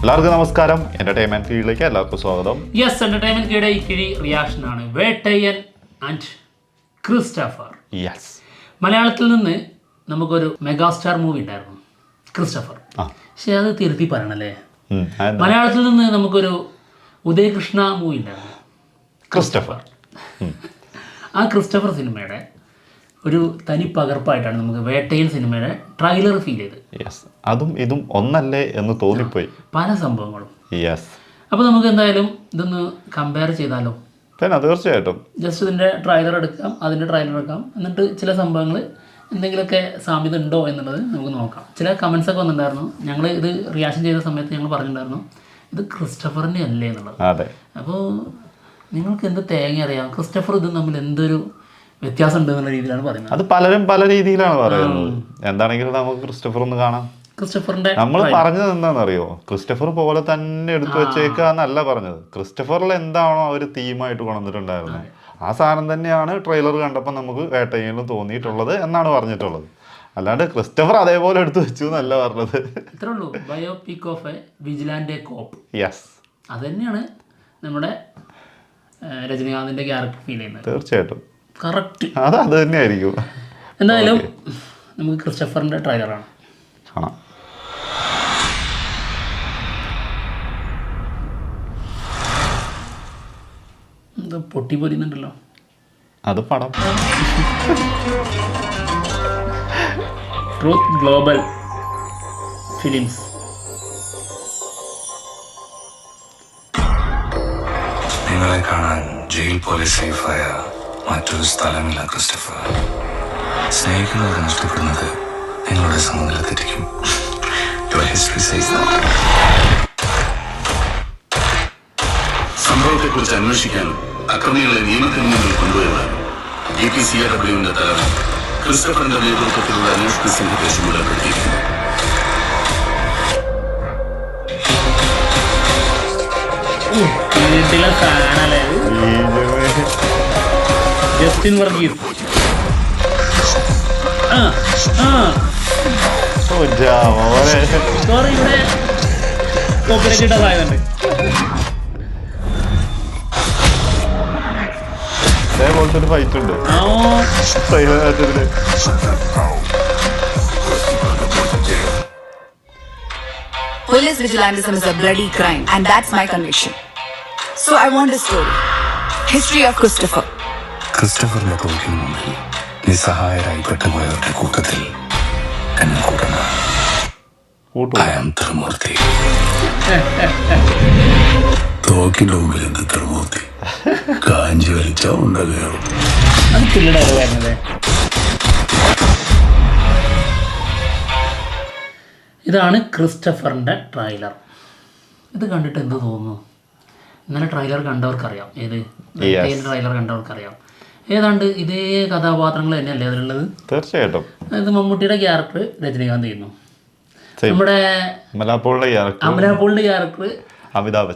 എല്ലാവർക്കും നമസ്കാരം. എന്റർടൈൻമെന്റ് കീഴിലേക്ക് എല്ലാവർക്കും സ്വാഗതം. യെസ്, എന്റർടൈൻമെന്റ് കീഴിലെ കിഴി റിയാക്ഷൻ ആണ് വേട്ടയ്യൻ ആൻഡ് ക്രിസ്റ്റഫർ. യെസ്, മലയാളത്തിൽ നിന്ന് നമുക്കൊരു മെഗാസ്റ്റാർ മൂവി ഉണ്ടായിരുന്നു ക്രിസ്റ്റഫർ. പക്ഷെ അത് തിരുത്തി പറയണല്ലേ, മലയാളത്തിൽ നിന്ന് നമുക്കൊരു ഉദയകൃഷ്ണ മൂവി ഉണ്ടായിരുന്നു ക്രിസ്റ്റഫർ. ആ ക്രിസ്റ്റഫർ സിനിമയുടെ ഒരു തനി പകർപ്പായിട്ടാണ് നമുക്ക് വേട്ടയ്യൻ സിനിമയുടെ ട്രailer ഫീൽ ചെയ്തത്. യെസ്, അതും ഇതും ഒന്നല്ലേ എന്ന് തോന്നിപ്പോയി പല സംഭവങ്ങളും. യെസ്, അപ്പോൾ നമുക്ക് എന്തായാലും ഇതൊന്ന് കമ്പയർ ചെയ്താലോ? പിന്നെ തീർച്ചയായിട്ടും ജസ്റ്റ് ഇതിൻ്റെ ട്രailer എടുക്കാം, അതിൻ്റെ ട്രailer എടുക്കാം, എന്നിട്ട് ചില സംഭവങ്ങൾ എന്തെങ്കിലുമൊക്കെ സാമ്യത ഉണ്ടോ എന്നുള്ളത് നമുക്ക് നോക്കാം. ചില കമൻസ് ഒക്കെ വന്നിട്ടുണ്ടായിരുന്നു. ഞങ്ങൾ ഇത് റിയാക്ഷൻ ചെയ്ത സമയത്ത് ഞങ്ങൾ പറഞ്ഞിട്ടുണ്ടായിരുന്നു ഇത് ക്രിസ്റ്റഫറിൻ്റെ അല്ലേ എന്നുള്ളത്. അതെ, അപ്പോൾ നിങ്ങൾക്ക് എന്ത് തേങ്ങ അറിയാം, ക്രിസ്റ്റഫർ ഇതും തമ്മിൽ എന്തൊരു വ്യത്യാസം ഉണ്ട് എന്നുള്ള രീതിയിലാണ് പറയുന്നത്. അത് പലരും പല രീതിയിലാണ് പറയുന്നത്. എന്താണെങ്കിലും നമുക്ക് ക്രിസ്റ്റഫർ ഒന്ന് കാണാം. ക്രിസ്റ്റഫറിന്റെ നമ്മൾ പറഞ്ഞത് എന്താണെന്നറിയോ, ക്രിസ്റ്റഫർ പോലെ തന്നെ എടുത്തു വെച്ചേക്കാന്നല്ല പറഞ്ഞത്. ക്രിസ്റ്റഫറിൽ എന്താണോ അവർ തീമായിട്ട് കൊണ്ടുവന്നിട്ടുണ്ടായിരുന്നത് ആ സാധനം തന്നെയാണ് ട്രെയിലർ കണ്ടപ്പോൾ നമുക്ക് വേട്ടയ്യനിലും തോന്നിയിട്ടുള്ളത് എന്നാണ് പറഞ്ഞിട്ടുള്ളത്. അല്ലാണ്ട് ക്രിസ്റ്റഫർ അതേപോലെ എടുത്തു വെച്ചു എന്നല്ല പറഞ്ഞത്. ഇത്രേ ഉള്ളൂ. Biopic of a vigilante cop. Yes, അത് തന്നെയാണ് നമ്മുടെ രജനീകാന്തിന്റെ ക്യാരക്ടർ ഫീൽ ചെയ്യുന്നത്. തീർച്ചയായിട്ടും കറക്റ്റ് അത് തന്നെയായിരിക്കും. എന്തായാലും നമുക്ക് ക്രിസ്റ്റഫറിന്റെ ട്രെയിലറാണ് കാണാം. എന്താ പൊട്ടി പൊരിയുന്നുണ്ടല്ലോ. അത് പടം. Truth global films. നിങ്ങളെ കാണാൻ ജയിൽ പോലെ സേഫായ മറ്റൊരു സ്ഥലമില്ല ക്രിസ്റ്റഫർ. സ്നേഹിക്കുന്നവർ നഷ്ടപ്പെടുന്നത് നിങ്ങളുടെ സമനിലത്തിരിക്കും. സംഭവത്തെക്കുറിച്ച് അന്വേഷിക്കാൻ അക്രമികളെ നിയമത്തിന് മുന്നിൽ കൊണ്ടുവരുവാൻ DPCRWന്റെ തലവൻ ക്രിസ്റ്റഫറിന്റെ നേതൃത്വത്തിലുള്ള അന്വേഷണ സംഘത്തെ ചുമതലപ്പെടുത്തിയിരിക്കുന്നു. ജസ്റ്റിൻ വർഗീസ് ഇവിടെ കോപ്പിലേക്ക് ഇട്ടതായതുണ്ട്. അതേപോലത്തെ ഒരു ഫൈറ്റ് ഉണ്ട്. Police vigilantism is a bloody crime, and that's my conviction. So I want a story. History of Christopher. ക്രിസ്റ്റഫറിന്റെ തോക്കിന് മുമ്പിൽ നിസ്സഹായരായി പെട്ടുപോയവരുടെ കൂട്ടത്തിൽ എന്നെ കൂട്ടണ ഭയം ത്രിമൂർത്തി. തോക്കിന്റെ മുമ്പിൽ എന്ത് ത്രിമൂർത്തി? കാഞ്ചി വലിച്ച ഉണ്ട കയറും. ഇതാണ് ക്രിസ്റ്റഫറിന്റെ ട്രailer. ഇത് കണ്ടിട്ട് എന്ത് തോന്നുന്നു? ഇന്നലെ ട്രailer കണ്ടവർക്കറിയാം. ഏത് ട്രailer കണ്ടവർക്കറിയാം. ഏതാണ്ട് ഇതേ കഥാപാത്രങ്ങൾ തന്നെയല്ലേ അതിലുള്ളത്? തീർച്ചയായിട്ടും. ഇത് മമ്മൂട്ടിയുടെ ക്യാരക്ടർ രജനീകാന്ത് ചെയ്യുന്നു. നമ്മുടെ അമലാപോളിന്റെ ക്യാരക്ടർ അമിതാഭ്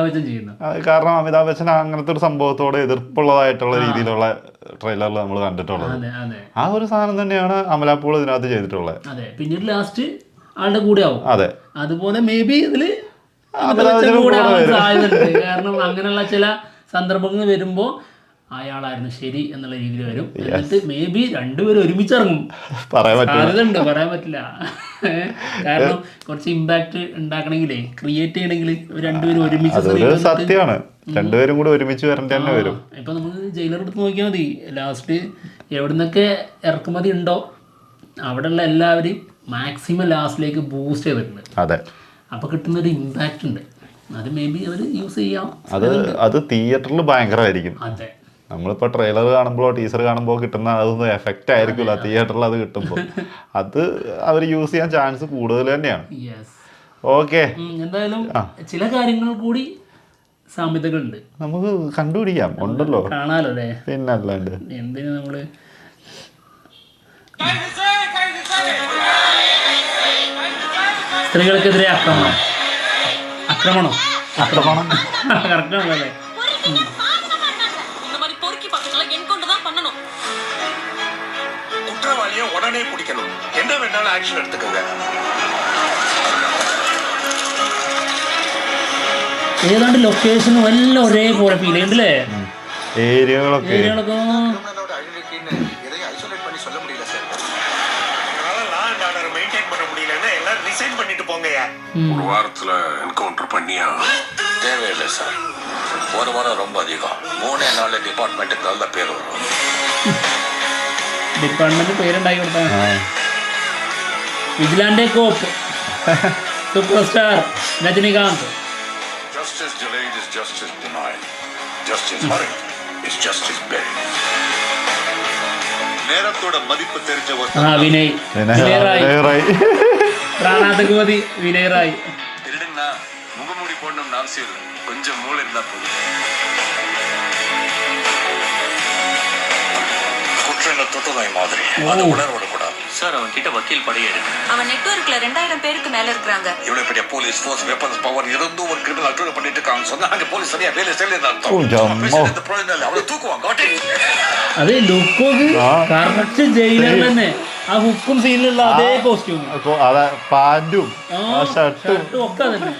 ബച്ചൻ ചെയ്യുന്നു. കാരണം അമിതാഭ് ബച്ചൻ അങ്ങനത്തെ ഒരു സംഭവത്തോട് എതിർപ്പുള്ളതായിട്ടുള്ള രീതിയിലുള്ള ട്രെയിലറിൽ നമ്മൾ കണ്ടിട്ടുള്ളത്. ആ ഒരു സാധനം തന്നെയാണ് അമലാപോൾ ഇതിനകത്ത് ചെയ്തിട്ടുള്ളത്. അതെ, പിന്നീട് ലാസ്റ്റ് ആളുടെ കൂടെ ആവും. അതെ, അതുപോലെ മേ ബി ഇതില് സാധ്യതയുണ്ട്. കാരണം അങ്ങനെയുള്ള ചില സന്ദർഭങ്ങൾ വരുമ്പോ അയാളായിരുന്നു ശരി എന്നുള്ള രീതിയിൽ വരും. എന്നിട്ട് മേ ബി രണ്ടുപേരും ഒരുമിച്ചിറങ്ങും. സാധ്യതയുണ്ട്, പറയാൻ പറ്റില്ല. കാരണം കുറച്ച് ഇമ്പാക്ട് ഉണ്ടാക്കണമെങ്കിലേ, ക്രിയേറ്റ് ചെയ്യണമെങ്കിൽ രണ്ടുപേരും ഒരുമിച്ച് സത്യമാണ്. രണ്ടുപേരും കൂടെ ഒരുമിച്ച് വരേണ്ടി തന്നെ വരും. ഇപ്പൊ നമുക്ക് ജയിലർ എടുത്ത് നോക്കിയാൽ മതി. ലാസ്റ്റ് എവിടുന്നൊക്കെ ഇറക്കുമതി ഉണ്ടോ അവിടെയുള്ള എല്ലാവരും മാക്സിമം ലാസ്റ്റിലേക്ക് ബൂസ്റ്റ് ചെയ്തിട്ടുണ്ട്. അതെ, അപ്പൊ കിട്ടുന്നൊരു ഇമ്പാക്റ്റ് ഉണ്ട്. അത് മേ ബി അവർ യൂസ് ചെയ്യാം. അത് തിയേറ്ററിൽ ഭയങ്കരമായിരിക്കും. അതെ, നമ്മളിപ്പോൾ ട്രെയിലർ കാണുമ്പോഴോ ടീസർ കാണുമ്പോൾ കിട്ടുന്ന അതൊന്നും എഫക്റ്റ് ആയിരിക്കില്ല. തിയേറ്ററിൽ അത് കിട്ടുമ്പോൾ അത് അവർ യൂസ് ചെയ്യാൻ ചാൻസ് കൂടുതൽ തന്നെയാണ്. ഓക്കെ, എന്തായാലും ചില കാര്യങ്ങൾ കൂടി സാമ്യതകളുണ്ട്. നമുക്ക് കണ്ടുപിടിക്കാം. ഉണ്ടല്ലോ, കാണാലോ അല്ലേ? പിന്നല്ലാണ്ട് എന്തിനു നമ്മള് സ്ത്രീകൾക്കെതിരെ ആക്രമണം കറക്റ്റാണല്ലേ? குற்றவாளியை உடனே பிடிக்கணும். என்ன வேணாலும் ஆக்ஷன் எடுத்துக்கோங்க. ഏതാണ്ട് ലൊക്കേഷനും എല്ലാം ഒരേപോലെ ഫീൽ ചെയ്യുന്നുണ്ടല്ലേ ഏരിയകളൊക്കെ ഏരിയകളൊക്കെ ஒரு வாரத்துல என்கவுண்டர் பண்ணியா தேவையில்லை சார். ஒரு வாரம் ரொம்ப அதிகம். 3 நாள்ல டிபார்ட்மெண்ட்டுக்கு நல்ல பேர் வரும். ഡിപ്പാർട്ട്മെന്റ് പേരുണ്ടാക്കി കൊടുത്താൽ vigilante cop superstar Rajinikanth. Justice delayed is justice denied. Justice hurried is justice buried. நேரத்தோட மதிப்பு தெரிஞ்ச വിനയ് റായ് പ്രാണാതകുമതി വിനയ് റായ്. திருடுனா முகமூடி போடணும்னு அவசியம் இல்லை, கொஞ்சம் மூளை இருந்தா போதும். குற்றங்கள் தொட்டதாய் மாதிரி அதை உணர விடக்கூடாது சார். அவன் கிட்ட வக்கீல் படையேறு. அவன் நெட்வொர்க்ல 2000 பேருக்கு மேல இருக்காங்க. இவ்வளவு பெரிய போலீஸ் ஃபோர்ஸ் வெப்பன்ஸ் பவர் இருந்தும் ஒரு கிரிமினல் அட்டூர் பண்ணிட்டு இருக்காங்க சொன்னா அங்க போலீஸ் சரியா வேலை செய்யல அவளை தூக்குவாங்க. അതെ ലുക്കൊക്കെ കറക്റ്റ് ജയിലർ തന്നെ. ആ ഹുക്കും സീനിലുള്ള അതേ കോസ്റ്റ്യൂം പാന്റും ഷർട്ടും ഒക്കെ തന്നെ.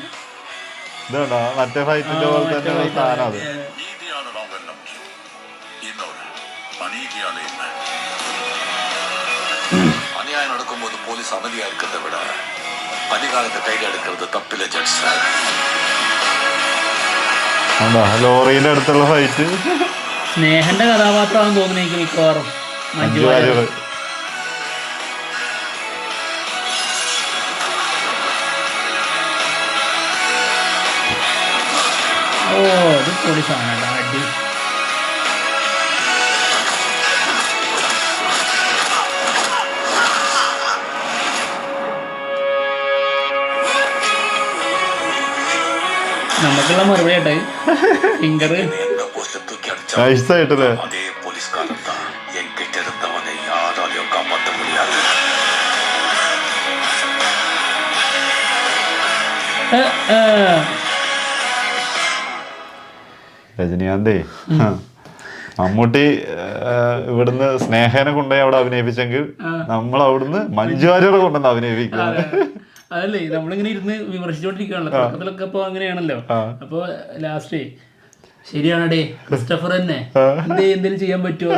ഇതാണോ മറ്റേ ഫൈറ്റിന്റെ പോലെ തന്നെ സാധനം അത്. அநியாயம் நடக்கும்போது போலீஸ் அமைதியா இருக்கிறத விட அதிகாரத்தை கையில் எடுக்கிறது தப்பில்லை ஜட்ஜ் சார். ലോറിയുടെ അടുത്തുള്ള ഫൈറ്റ് സ്നേഹന്റെ കഥാപാത്രമാണെന്ന് തോന്നുന്നു എനിക്ക് മിക്കവാറും. മഞ്ജു വാര്യർ. ഓ ഇത് പോലീസാണ് അടി. നമുക്കുള്ള മറുപടി ആട്ടെ ഫിംഗർ നൈസായിട്ടല്ലേ. அதே போலீஸ்காரன் தான் என்கிட்ட இருந்தவனை யாராலையும் காப்பாற்ற முடியாது. രജനികാന്തേ മമ്മൂട്ടി ഇവിടുന്ന് സ്നേഹനെ കൊണ്ടുപോയി അവിടെ അഭിനയിപ്പിച്ചെങ്കിൽ നമ്മൾ അവിടുന്ന് മഞ്ജു വാര്യരെ കൊണ്ടുവന്ന് അഭിനയിപ്പിക്കുന്നത്. അതല്ലേ നമ്മളിങ്ങനെ ഇരുന്ന് വിമർശിച്ചോണ്ടിരിക്കുകയാണല്ലോ. തുടക്കത്തിലൊക്കെ ഇപ്പൊ അങ്ങനെയാണല്ലോ. അപ്പൊ ലാസ്റ്റ് ശരിയാണടേ ക്രിസ്റ്റഫർ തന്നെ എന്തെങ്കിലും ചെയ്യാൻ പറ്റുമോ?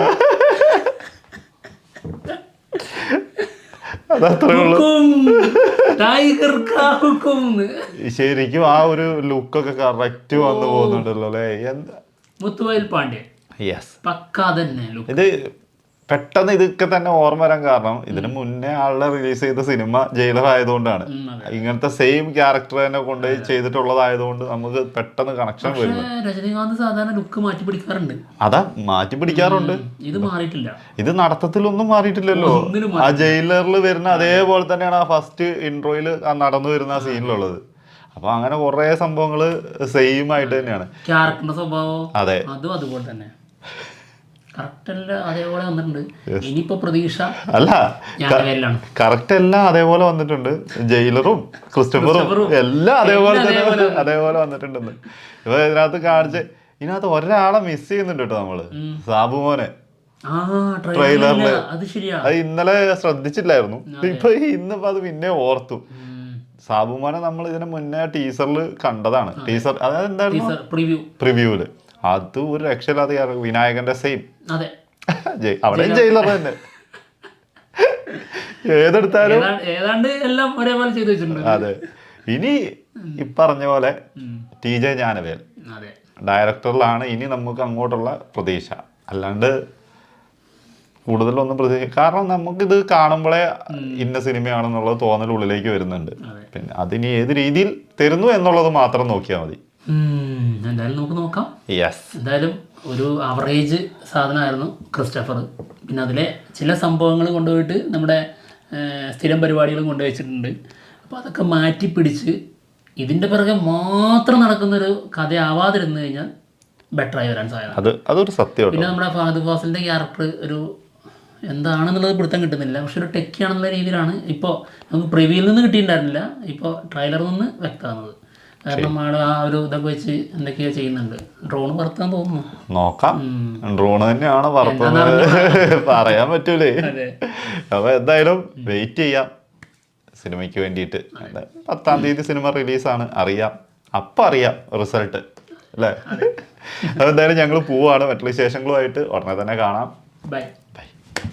ശരിക്കും ആ ഒരു ലുക്കൊക്കെ കറക്റ്റ് വന്നു പോകുന്നുണ്ടല്ലോ അല്ലേ. എന്താ മുത്തുവയൽ പാണ്ഡ്യൻ പക്കാ തന്നെ. ഇത് പെട്ടെന്ന് ഇതൊക്കെ തന്നെ ഓർമ്മ വരാൻ കാരണം ഇതിന് മുന്നേ ആളുടെ റിലീസ് ചെയ്ത സിനിമ ജയിലർ ആയതുകൊണ്ടാണ്. ഇങ്ങനത്തെ സെയിം ക്യാരക്ടർ തന്നെ കൊണ്ടുപോയി ചെയ്തിട്ടുള്ളതായതുകൊണ്ട് നമുക്ക് പെട്ടെന്ന് കണക്ഷൻ വരും. രജനീകാന്ത് സാധാരണ ലുക്ക് മാറ്റി പിടിക്കാറുണ്ട്. അതാ മാറ്റി പിടിക്കാറുണ്ട്. ഇത് മാറിയിട്ടില്ല. ഇത് നടത്തത്തിലൊന്നും മാറിയിട്ടില്ലല്ലോ. ആ ജയിലറിൽ വരുന്ന അതേപോലെ തന്നെയാണ് ആ ഫസ്റ്റ് ഇൻട്രോയില് നടന്നു വരുന്ന ആ സീനിലുള്ളത്. അപ്പൊ അങ്ങനെ കുറെ സംഭവങ്ങള് സെയിം ആയിട്ട് തന്നെയാണ്. ക്യാരക്ടറിന്റെ സ്വഭാവം അതെ അതും അതുപോലെ തന്നെ കറക്റ്റ് എല്ലാം അതേപോലെ വന്നിട്ടുണ്ട്. ഇനിയിപ്പോ പ്രതീക്ഷ അല്ല കറക്റ്റ് എല്ലാം അതേപോലെ വന്നിട്ടുണ്ട്. ജയിലറും ക്രിസ്റ്റഫറും എല്ലാം അതേപോലെ വന്നിട്ടുണ്ടെന്ന്. ഇപ്പൊ ഇതിനകത്ത് കാണിച്ച് ഇതിനകത്ത് ഒരാളെ മിസ് ചെയ്യുന്നുണ്ട് കേട്ടോ നമ്മള്. സാബുമോനെ ട്രെയിലറില് അത് ഇന്നലെ ശ്രദ്ധിച്ചില്ലായിരുന്നു. ഇപ്പൊ ഇന്നിപ്പോ അത് പിന്നെ ഓർത്തു. സാബുമോനെ നമ്മൾ ഇതിന് മുന്നേ ടീസറിൽ കണ്ടതാണ്. ടീസർ അതായത് എന്തായിരുന്നു പ്രിവ്യൂല്. അത് ഒരു രക്ഷയില്ലാതെ വിനായകന്റെ സെയിം അവിടെ ജയിലർ തന്നെ ഏതെടുത്താലും ഏതാണ്ട് എല്ലാം ഒരേപോലെ ചെയ്തു വെച്ചിട്ടുണ്ട്. അതെ. ഇനി പറഞ്ഞ പോലെ TJ ജ്ഞാനവേൽ ഡയറക്ടറിലാണ് ഇനി നമുക്ക് അങ്ങോട്ടുള്ള പ്രതീക്ഷ. അല്ലാണ്ട് കൂടുതലൊന്നും പ്രതീക്ഷ. കാരണം നമുക്കിത് കാണുമ്പോഴേ ഇന്ന സിനിമയാണെന്നുള്ളത് തോന്നൽ ഉള്ളിലേക്ക് വരുന്നുണ്ട്. പിന്നെ അതിനി ഏത് രീതിയിൽ തരുന്നു എന്നുള്ളത് മാത്രം നോക്കിയാൽ മതി. എന്തായാലും നമുക്ക് നോക്കാം. എന്തായാലും ഒരു ആവറേജ് സാധനമായിരുന്നു ക്രിസ്റ്റഫർ. പിന്നെ അതിലെ ചില സംഭവങ്ങൾ കൊണ്ടുപോയിട്ട് നമ്മുടെ സ്ഥിരം പരിപാടികൾ കൊണ്ടുവച്ചിട്ടുണ്ട്. അപ്പോൾ അതൊക്കെ മാറ്റി പിടിച്ച് ഇതിൻ്റെ പിറകെ മാത്രം നടക്കുന്നൊരു കഥയാവാതിരുന്നു കഴിഞ്ഞാൽ ബെറ്ററായി വരാൻ സാധ്യത. അതൊരു സത്യം. പിന്നെ നമ്മുടെ ഫഹദ് ഫാസിലിൻ്റെ ക്യാരക്ടർ ഒരു എന്താണെന്നുള്ളത് പിടുത്തം കിട്ടുന്നില്ല. പക്ഷെ ഒരു ടെക്കിയാണെന്നുള്ള രീതിയിലാണ് ഇപ്പോൾ നമുക്ക് പ്രിവ്യൂവിൽ നിന്ന് കിട്ടിയിട്ടുണ്ടായിരുന്നില്ല. ഇപ്പോൾ ട്രെയിലറിൽ നിന്ന് വ്യക്തമാകുന്നത്. കാരണം ആള് ആ ഒരു ഇതൊക്കെ വെച്ച് എന്തൊക്കെയോ ചെയ്യുന്നുണ്ട്. ഡ്രോൺ പറത്താൻ തോന്നുന്നു. നോക്കാം. ഡ്രോൺ തന്നെയാണ് പറത്തുന്നത് പറയാൻ പറ്റൂലേ. അപ്പൊ എന്തായാലും വെയിറ്റ് ചെയ്യാം സിനിമയ്ക്ക് വേണ്ടിയിട്ട്. 10-ാം തീയതി സിനിമ റിലീസാണ്. അറിയാം അപ്പം അറിയാം റിസൾട്ട് അല്ലേ. അതെന്തായാലും ഞങ്ങൾ പോവാണ്. മറ്റുള്ള വിശേഷങ്ങളുമായിട്ട് ഉടനെ തന്നെ കാണാം. ബൈ. ബൈ.